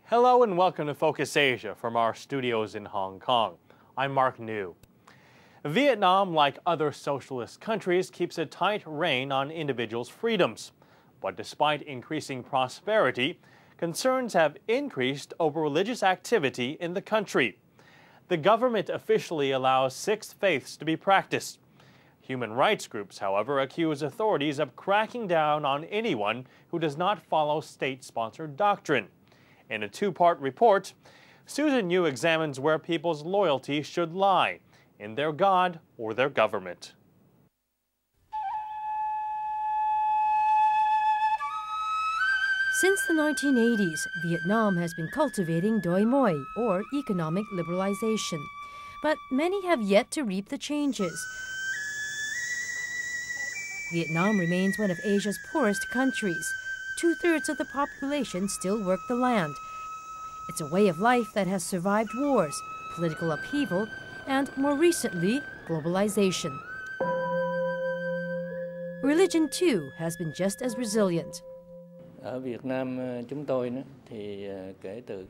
Hello and welcome to Focus Asia from our studios in Hong Kong. I'm Mark New. Vietnam, like other socialist countries, keeps a tight rein on individuals' freedoms. But despite increasing prosperity, concerns have increased over religious activity in the country. The government officially allows 6 faiths to be practiced. Human rights groups, however, accuse authorities of cracking down on anyone who does not follow state-sponsored doctrine. In a 2-part report, Susan Yu examines where people's loyalty should lie, in their God or their government. Since the 1980s, Vietnam has been cultivating doi moi, or economic liberalization. But many have yet to reap the changes. Vietnam remains one of Asia's poorest countries. 2/3 of the population still work the land. It's a way of life that has survived wars, political upheaval, and more recently, globalization. Religion, too, has been just as resilient.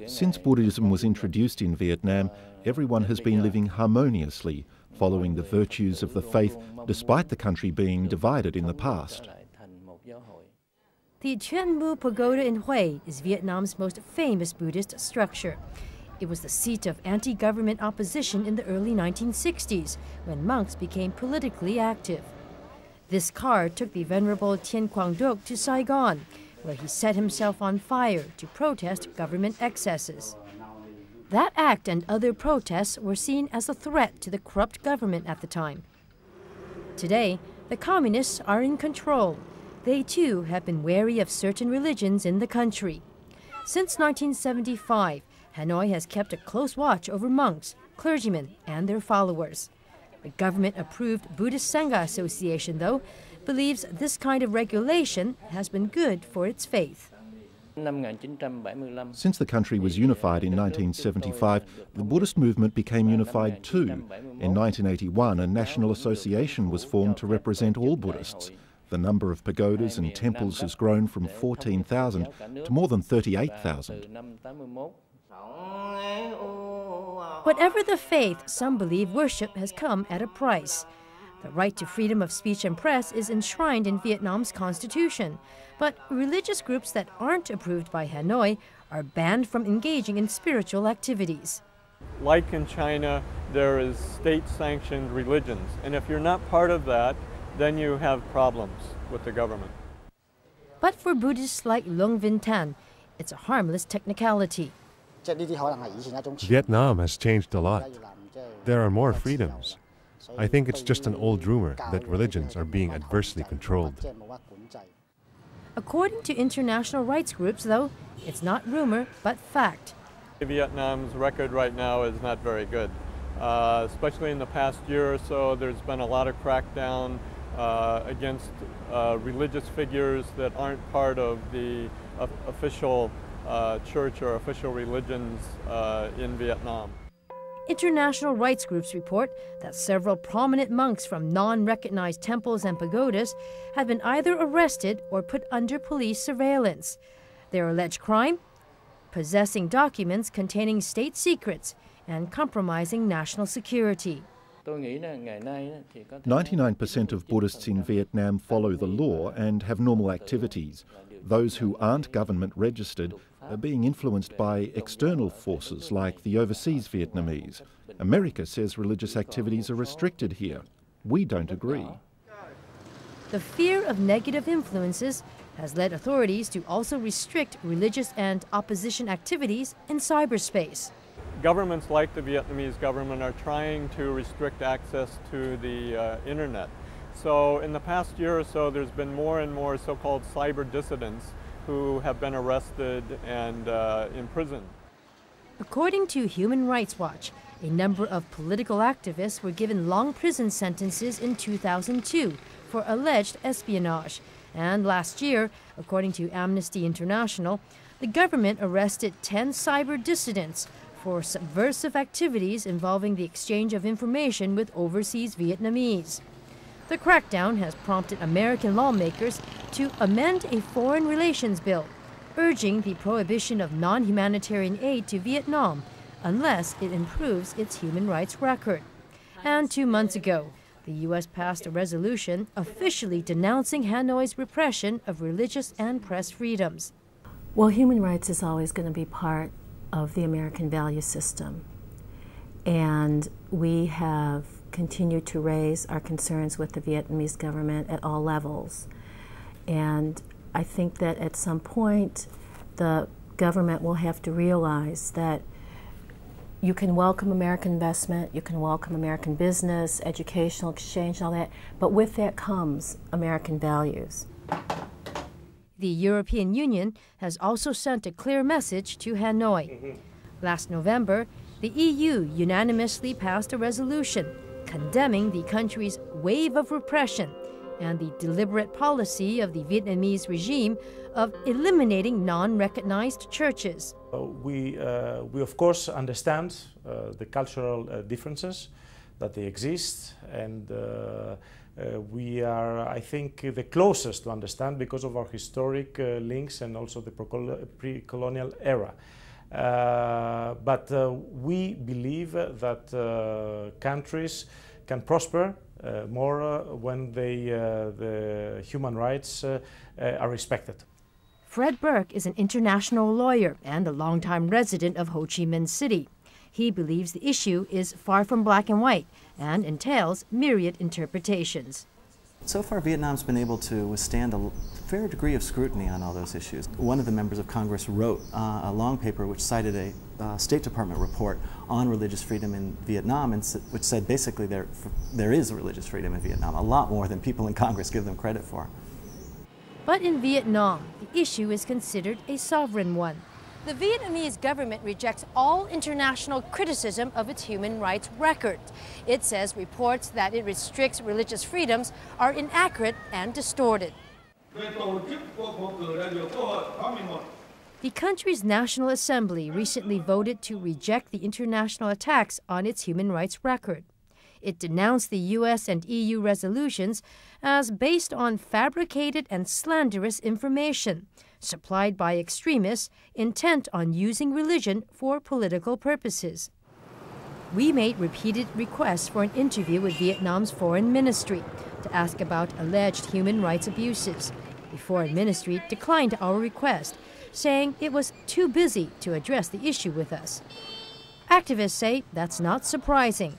Since Buddhism was introduced in Vietnam, everyone has been living harmoniously, following the virtues of the faith, despite the country being divided in the past. The Tuen Mu Pagoda in Hue is Vietnam's most famous Buddhist structure. It was the seat of anti-government opposition in the early 1960s, when monks became politically active. This car took the Venerable Tien Quang Duc to Saigon, where he set himself on fire to protest government excesses. That act and other protests were seen as a threat to the corrupt government at the time. Today, the communists are in control. They too have been wary of certain religions in the country. Since 1975, Hanoi has kept a close watch over monks, clergymen, and their followers. The government-approved Buddhist Sangha Association, though, believes this kind of regulation has been good for its faith. Since the country was unified in 1975, the Buddhist movement became unified too. In 1981, a national association was formed to represent all Buddhists. The number of pagodas and temples has grown from 14,000 to more than 38,000. Whatever the faith, some believe worship has come at a price. The right to freedom of speech and press is enshrined in Vietnam's constitution, but religious groups that aren't approved by Hanoi are banned from engaging in spiritual activities. Like in China, there is state-sanctioned religions, and if you're not part of that, then you have problems with the government. But for Buddhists like Long Vinh Tan, it's a harmless technicality. Vietnam has changed a lot. There are more freedoms. I think it's just an old rumor that religions are being adversely controlled. According to international rights groups, though, it's not rumor, but fact. Vietnam's record right now is not very good. Especially in the past year or so, there's been a lot of crackdown against religious figures that aren't part of the official church or official religions in Vietnam. International rights groups report that several prominent monks from non-recognized temples and pagodas have been either arrested or put under police surveillance. Their alleged crime? Possessing documents containing state secrets and compromising national security. 99% of Buddhists in Vietnam follow the law and have normal activities. Those who aren't government registered are being influenced by external forces like the overseas Vietnamese. America says religious activities are restricted here. We don't agree. The fear of negative influences has led authorities to also restrict religious and opposition activities in cyberspace. Governments like the Vietnamese government are trying to restrict access to the internet. So in the past year or so, there's been more and more so-called cyber dissidents who have been arrested and imprisoned. According to Human Rights Watch, a number of political activists were given long prison sentences in 2002 for alleged espionage. And last year, according to Amnesty International, the government arrested 10 cyber dissidents for subversive activities involving the exchange of information with overseas Vietnamese. The crackdown has prompted American lawmakers to amend a foreign relations bill. urging the prohibition of non-humanitarian aid to Vietnam unless it improves its human rights record. And 2 months ago, the U.S. passed a resolution officially denouncing Hanoi's repression of religious and press freedoms. Well, human rights is always going to be part of the American value system. And we have continued to raise our concerns with the Vietnamese government at all levels. And I think that at some point, the government will have to realize that you can welcome American investment, you can welcome American business, educational exchange, all that, but with that comes American values. The European Union has also sent a clear message to Hanoi. Last November, the EU unanimously passed a resolution condemning the country's wave of repression and the deliberate policy of the Vietnamese regime of eliminating non-recognized churches. We of course understand the cultural differences that they exist, and we are, I think, the closest to understand because of our historic links and also the pre-colonial era. But we believe that countries can prosper more when the human rights are respected. Fred Burke is an international lawyer and a longtime resident of Ho Chi Minh City. He believes the issue is far from black and white and entails myriad interpretations. So far, Vietnam's been able to withstand a fair degree of scrutiny on all those issues. One of the members of Congress wrote a long paper which cited a State Department report on religious freedom in Vietnam, and which said basically there is religious freedom in Vietnam, a lot more than people in Congress give them credit for. But in Vietnam, the issue is considered a sovereign one. The Vietnamese government rejects all international criticism of its human rights record. It says reports that it restricts religious freedoms are inaccurate and distorted. The country's National Assembly recently voted to reject the international attacks on its human rights record. It denounced the U.S. and EU resolutions as based on fabricated and slanderous information supplied by extremists intent on using religion for political purposes. We made repeated requests for an interview with Vietnam's foreign ministry to ask about alleged human rights abuses. The foreign ministry declined our request, saying it was too busy to address the issue with us. Activists say that's not surprising.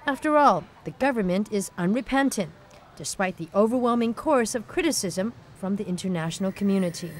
After all, the government is unrepentant, despite the overwhelming chorus of criticism from the international community.